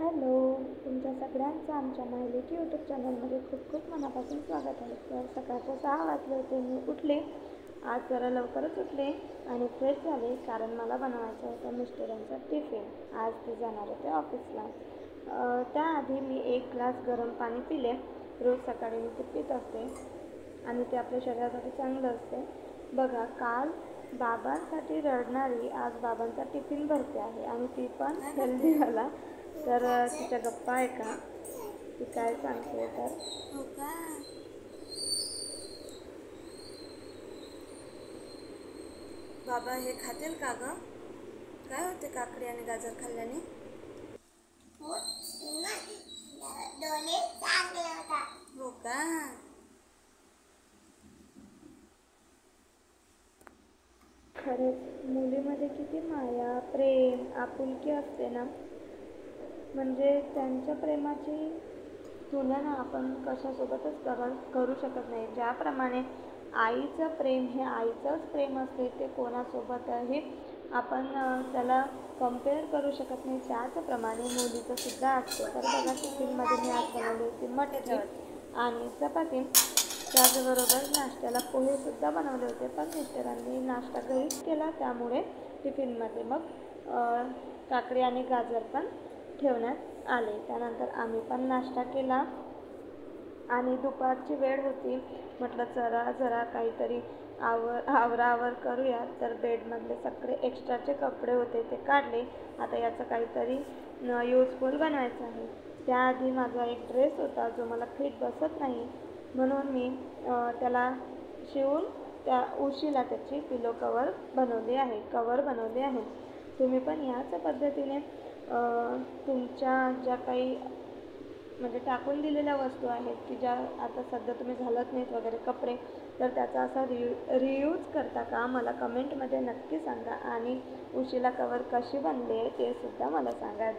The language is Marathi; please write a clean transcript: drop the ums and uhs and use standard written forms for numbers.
हॅलो, तुमच्या सगळ्यांचं आमच्या मायलेकी यूट्यूब चॅनलमध्ये खूप खूप मनापासून स्वागत आहे. तर सकाळच्या 6 वाजले होते, मी उठले. आज जरा लवकरच उठले आणि फ्रेश झाले, कारण मला बनवायचं होतं मिस्टरांचा टिफिन. आज ते जाणार होते ऑफिसला. त्याआधी मी 1 ग्लास गरम पाणी पिले. रोज सकाळी मी ते पित असते आणि ते आपल्या शरीरासाठी चांगलं असते. बघा, काल बाबांसाठी रडणारी आज बाबांचा टिफिन भरते आहे आणि ती पण हेल्दीवाला. तर तिच्या गप्पा आहे का, ती काय सांगते तर. हो का? बाबा हे खातील का ग? काय होते काकडी आणि गाजर खाल्ल्याने? हो का? खरंच मुलीमध्ये किती माया, प्रेम, आपुलकी असते ना. म्हणजे त्यांच्या प्रेमाची तुलना आपण कशासोबतच करू शकत नाही. ज्याप्रमाणे आईचं प्रेम हे आईचंच प्रेम असते, ते कोणासोबतही आपण त्याला कंपेअर करू शकत नाही. त्याचप्रमाणे मुलीचं सुद्धा असते. तर बघा, टिफिनमध्ये मी आज बनवली होती मटकी आणि चपाती. त्याचबरोबर नाश्त्याला पोहेसुद्धा बनवले होते, पण मिस्टरांनी नाश्ता घरीच केला, त्यामुळे टिफिनमध्ये मग काकडी आणि गाजर पण ठेवण्यात आले. त्यानंतर आम्ही पण नाश्ता केला आणि दुपारची वेळ होती. म्हटलं चला जरा काहीतरी आवरावर करूया. तर बेडमधले सगळे एक्स्ट्राचे कपडे होते ते काढले. आता याचं काहीतरी युजफुल बनवायचं आहे. त्याआधी माझा एक ड्रेस होता जो मला फिट बसत नाही, म्हणून मी त्याला शिवून त्या उशीला त्याची पिलो कवर बनवली आहे. तुम्ही पण याच पद्धतीने तुमच्या ज्या काही म्हणजे टाकून दिलेल्या वस्तू आहेत की ज्या आता सध्या तुम्ही घालत नाहीत वगैरे कपडे, तर त्याचा असा रियूज करता का, मला कमेंटमध्ये नक्की सांगा. आणि उशीला कवर कशी बनली आहे ते सुद्धा मला सांगा.